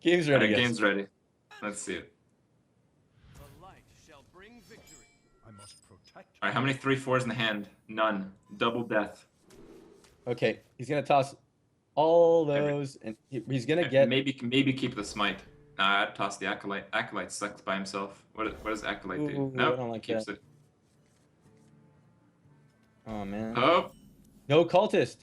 Game's ready, guys. Game's ready. Let's see it. The light shall bring victory. I must protect. All right, how many 3/4s in the hand? None. Double death. Okay, he's gonna toss all those, and he's gonna get. Maybe keep the smite. Nah, I'd toss the acolyte. Acolyte sucks by himself. What does acolyte do? Ooh, Nope, I don't like he keeps that. it. Oh man. Oh, No cultist.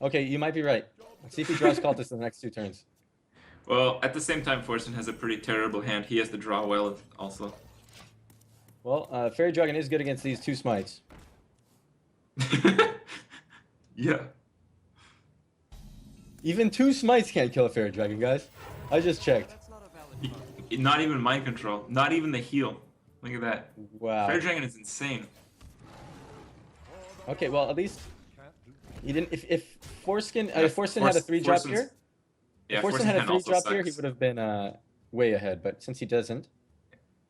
Okay, you might be right. Let's see if he draws cultist in the next 2 turns. well, at the same time, Forsen has a pretty terrible hand. He has to draw well also. Well, Fairy Dragon is good against these 2 smites. Yeah. Even 2 smites can't kill a Fairy Dragon, guys. I just checked. That's not a valid Not even mind control. Not even the heal. Look at that. Wow. Fairy Dragon is insane. Okay, well at least Can't do. he didn't. If Forskin, Yeah, Forsen had a 3-drop Forsen's- here, Yeah, if Forsen had a hand also 3-drop here, he sucks. would have been way ahead. But since he doesn't,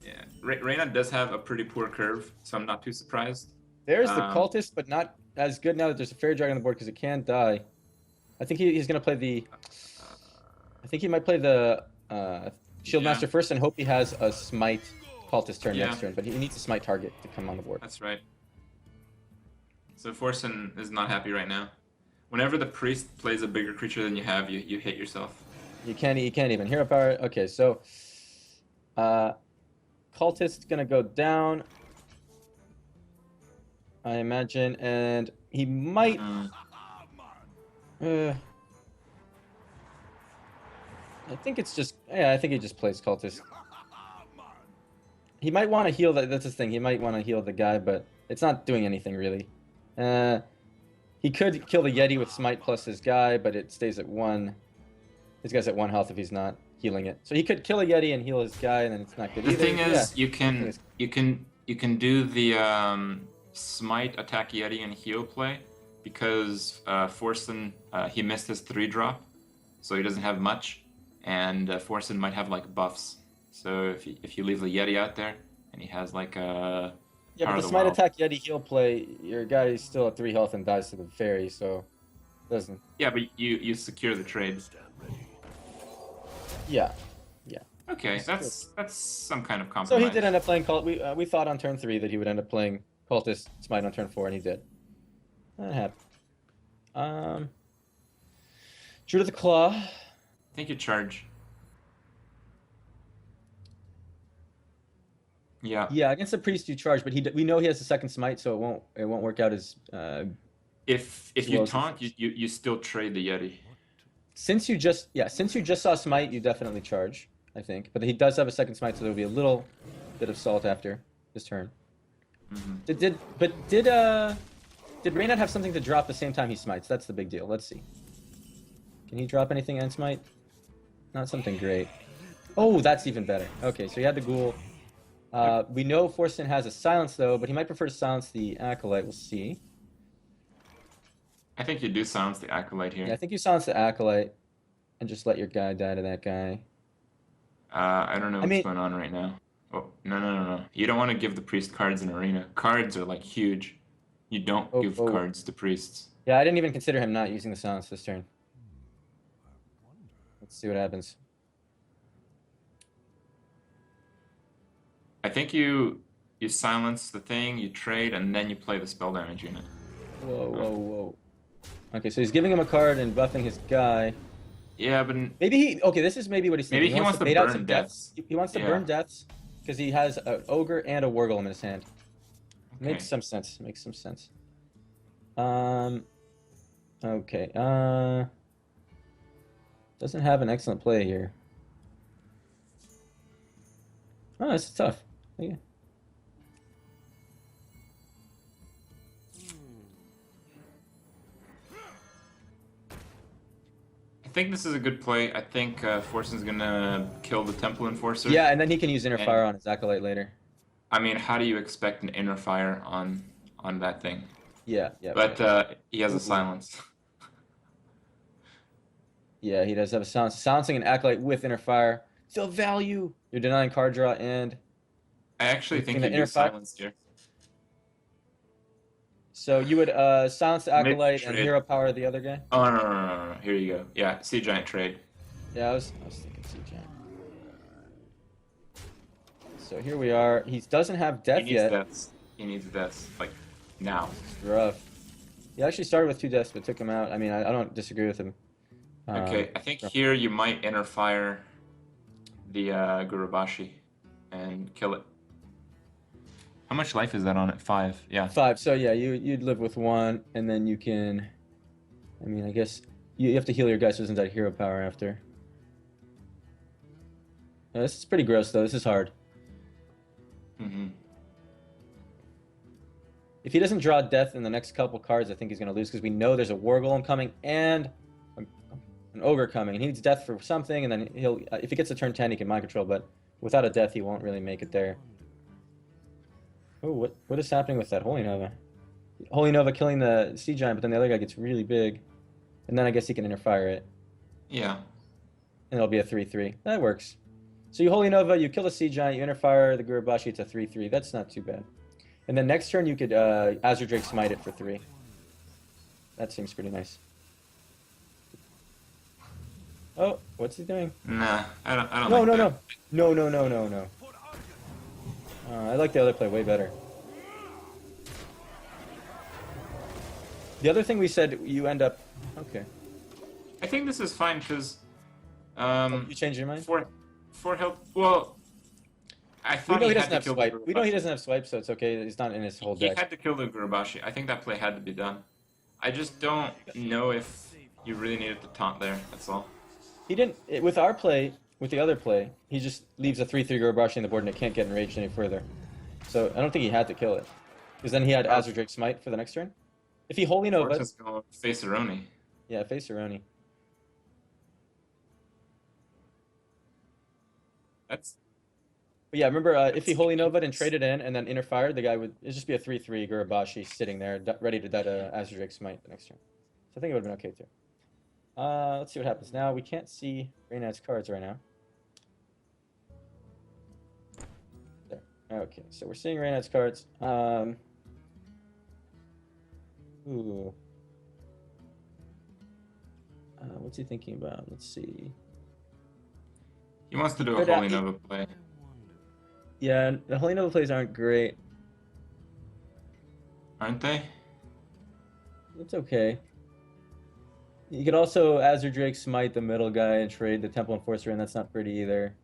Yeah, Reynad does have a pretty poor curve, so I'm not too surprised. there's the Um, cultist, but not as good now that there's a Fairy Dragon on the board because it can die. I think he's gonna play the. I think he might play the Shieldmaster Yeah. first and hope he has a smite cultist turn Yeah. next turn. But he needs a smite target to come on the board. That's right. So Forsen is not happy right now. Whenever the priest plays a bigger creature than you have, you hit yourself. You can't even hero power. Okay, so cultist gonna go down, I imagine, and he might. I think it's just I think he just plays cultist. He might want to heal that's his thing. He might want to heal the guy, but it's not doing anything really. He could kill the Yeti with smite plus his guy, but it stays at 1. His guy's at 1 health if he's not healing it. So he could kill a Yeti and heal his guy, and then it's not good The either. thing is, Yeah. you can do the smite attack Yeti and heal play because Forsen he missed his 3-drop, so he doesn't have much, and Forsen might have like buffs. So if you leave the Yeti out there and he has like a Yeah, Power but of the the smite Wild. attack Yeti heal play, your guy is still at 3 health and dies to the fairy, so doesn't. Yeah, but you secure the trade. Yeah. Okay, that's some kind of So compromise. he did end up playing cult. We thought on turn 3 that he would end up playing cultist smite on turn 4, and he did. That happened. True to the claw. I think you charge. Yeah. Yeah, against the priest you charge, but we know he has a second smite, so it won't work out as. If As you well as taunt, the you still trade the Yeti. Since you just saw smite, you definitely charge, I think. But he does have a second smite, so there'll be a little bit of salt after his turn. Mhm. Did Reynad have something to drop the same time he smites? That's the big deal. Let's see. Can he drop anything and smite? Not something great. Oh, that's even better. Okay, so he had the ghoul. We know Forsen has a silence though, but he might prefer to silence the acolyte. We'll see. I think you do silence the acolyte here. Yeah, I think you silence the acolyte and just let your guy die to that guy. I don't know what's mean- going on right now. Oh, no. You don't want to give the priest cards in arena. Cards are like huge. You don't give Oh. cards to priests. Yeah, I didn't even consider him not using the silence this turn. Let's see what happens. I think you silence the thing, you trade, and then you play the spell damage unit. Whoa. Okay, so he's giving him a card and buffing his guy. Yeah, but Maybe okay, this is maybe what he's thinking. Maybe he wants to bait out burn some deaths. He wants to Yeah. burn deaths because he has an ogre and a wargolem in his hand. okay. Makes some sense. Okay. Doesn't have an excellent play here. Oh, this is tough. Yeah. I think this is a good play. I think Forsen's gonna kill the Temple Enforcer. Yeah, and then he can use inner And- fire on his acolyte later. I mean, how do you expect an inner fire on that thing? Yeah. But he has a silence. Yeah, he does have a silence. Silencing an acolyte with inner fire. Still value. You're denying card draw and I actually think Gonna you do inner fire? silence here. so you would silence the Maybe acolyte and trade. hero power the other guy. Oh no. Here you go. Yeah, Sea Giant trade. Yeah, I was thinking Siege. So here we are. He doesn't have He death needs yet. deaths. He needs deaths, like, now. It's rough. He actually started with 2 deaths, but took him out. I mean, I don't disagree with him. Okay, I think here you might inner fire the Gurubashi and kill it. How much life is that on it? 5. Yeah. 5. So yeah, you'd live with 1, and then you can. I mean, I guess you have to heal your guy so doesn't die hero power after. This is pretty gross though. This is hard. Mm-hmm. If he doesn't draw death in the next couple cards, I think he's going to lose because we know there's a War Golem coming and an Ogre coming. He needs death for something, and then he'll. If he gets to turn 10, he can mind control, but without a death, he won't really make it there. Oh, what is happening with that Holy Nova? Holy Nova killing the Sea Giant, but then the other guy gets really big, and then I guess he can interfire it, Yeah. and it'll be a 3/3. That works. So you Holy Nova, you kill the Sea Giant, you interfire the Gurubashi, it's a 3/3. That's not too bad. And then next turn you could Azure Drake Smite it for 3. That seems pretty nice. Oh, what's he doing? Nah, I don't No, like no, that. no. No. I like the other play way better. The other thing we said, you end up... Okay. I think this is fine, because... You changed your mind? For health... Well... I We thought know he had doesn't to have kill swipe. the We know he Gurubashi. doesn't have swipe, so it's okay. He's not in his whole He deck. had to kill the Gurubashi. I think that play had to be done. I just don't know if you really needed to taunt there, that's all. He didn't... With our play, with the other play, he just leaves a 3/3 Gurubashi on the board and it can't get enraged any further. So I don't think he had to kill it. Because then he had Azure Drake Smite for the next turn. If he Holy Nova... Forsen's gonna face Aroni. Yeah, face Aroni. That's... But yeah, remember, if he Holy Nova'd and traded in and then interfired, the guy would... It'd just be a 3/3 Gurubashi sitting there, ready to die to Azure Drake Smite the next turn. So I think it would have been okay too. Let's see what happens now. We can't see Reynad's cards right now. There. Okay, so we're seeing Reynad's cards. Ooh. What's he thinking about? Let's see. He wants to do a But, Holy Nova play. Yeah, the Holy Nova plays aren't great. Aren't they? It's okay. You could also Azure Drake Smite the middle guy and trade the Temple Enforcer, and that's not pretty either.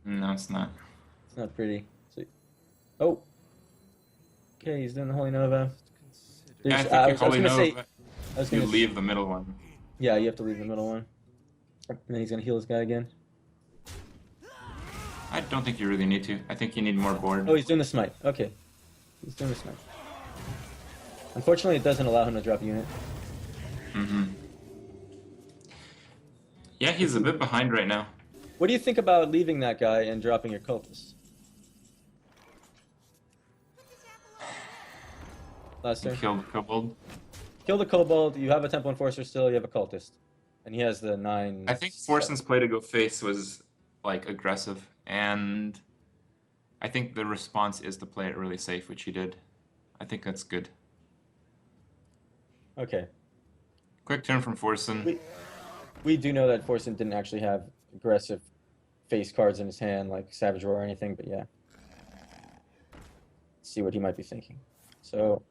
No, it's not. It's not pretty. So, oh. Okay, he's doing the Holy Nova. Yeah, I There's- think I you was gonna Holy say, Nova, I was you gonna leave the middle one. Yeah, you have to leave the middle one. And then he's gonna heal this guy again. I don't think you really need to. I think you need more board. Oh, he's doing the smite. Okay. He's doing the smite. Unfortunately, it doesn't allow him to drop a unit. Mm-hmm. Yeah, he's a bit behind right now. What do you think about leaving that guy and dropping your cultist? Last He turn. killed Kobold. Kill the kobold. You have a Temple Enforcer still. You have a cultist, and he has the 9. I think Forsen's play to go face was like aggressive, and I think the response is to play it really safe, which he did. I think that's good. Okay. Quick turn from Forsen. We do know that Forsen didn't actually have aggressive face cards in his hand like Savage Roar or anything, but yeah. Let's see what he might be thinking. So,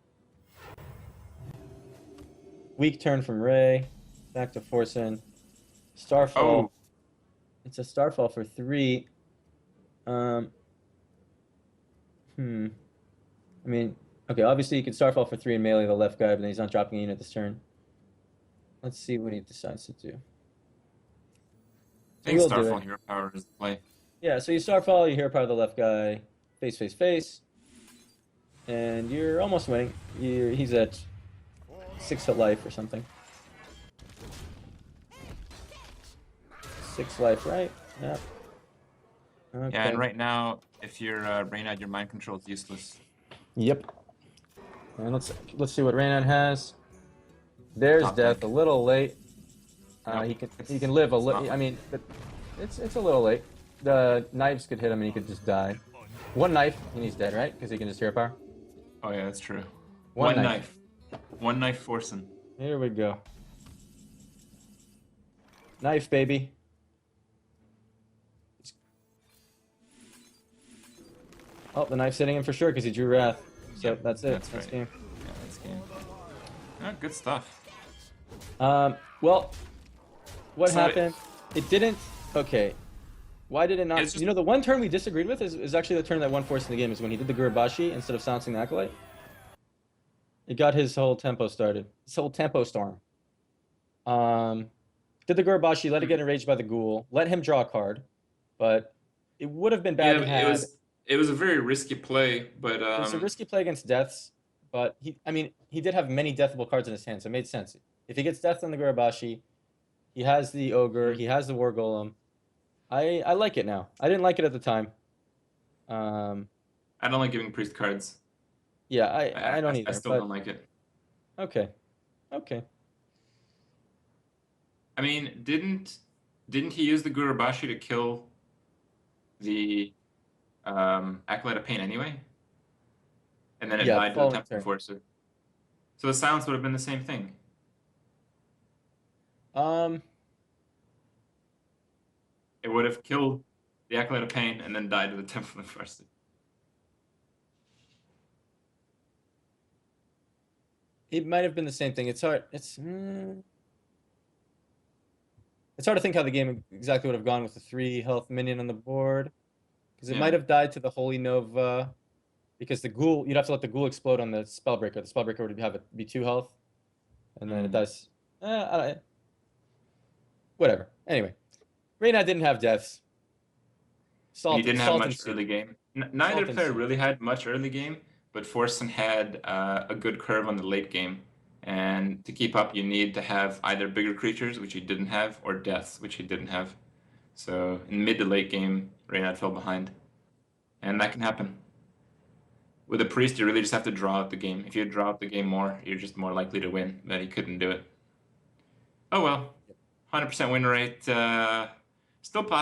weak turn from Ray. Back to Forsen. Starfall. Oh, It's a Starfall for 3. I mean, okay, obviously you can Starfall for 3 and melee the left guy, but then he's not dropping a unit this turn. Let's see what he decides to do. I think We'll do Starfall it. Hero Power is the play. Yeah, so you Starfall, you hero power the left guy, face. And you're almost winning. He's at 6 hit life or something. 6 life, right? Yeah. Okay. Yeah, and right now, if you're Reynad, your mind control is useless. Yep. And let's see what Reynad has. There's Top death. deck. A little late. No, He can live a it's little. not. I mean, but it's a little late. The knives could hit him and he could just die. One knife and he's dead, right? Because he can just hero power. Oh yeah, that's true. One One knife. knife. One knife Forsen. Here we go. Knife, baby. Oh, the knife's hitting him for sure because he drew Wrath. So Yep, that's it. that's That's right. game. Yeah, that's game. Oh, good stuff. Well, what So happened? It didn't. Okay. Why did it not? It's just- You know, the one turn we disagreed with is actually the turn that won Forsen the game, is when he did the Gurabashi instead of silencing the Acolyte. It got his whole tempo started. His whole tempo storm. Did the Gurabashi, let it get enraged by the Ghoul, let him draw a card, but it would have been bad. Yeah, He but had. it was a very risky play, but It was a risky play against deaths, but he did have many deathable cards in his hand, so it made sense. If he gets death on the Gurabashi, he has the Ogre, he has the War Golem. I like it now. I didn't like it at the time. I don't like giving priest cards. Yeah, I don't either. I still but don't like it. okay, okay. I mean, didn't he use the Gurabashi to kill the Acolyte of Pain anyway? And then it Yeah, died to the following Temple turn. Enforcer. So the silence would have been the same thing. It would have killed the Acolyte of Pain and then died to the Temple Enforcer. It might have been the same thing. It's hard. It's hard to think how the game exactly would have gone with the 3 health minion on the board, because it Yeah. might have died to the Holy Nova, because the Ghoul, you'd have to let the Ghoul explode on the Spellbreaker. The Spellbreaker would have it be 2 health, and then it dies. Whatever. Anyway, Reynad didn't have deaths. He didn't have much ensued. early game. Neither Salt player ensued. really had much early game, but Forsen had a good curve on the late game. And to keep up, you need to have either bigger creatures, which he didn't have, or deaths, which he didn't have. So in mid to late game, Reynad fell behind. And that can happen. With a priest, you really just have to draw out the game. If you draw out the game more, you're just more likely to win, but he couldn't do it. Oh well. 100% win rate. Still possible.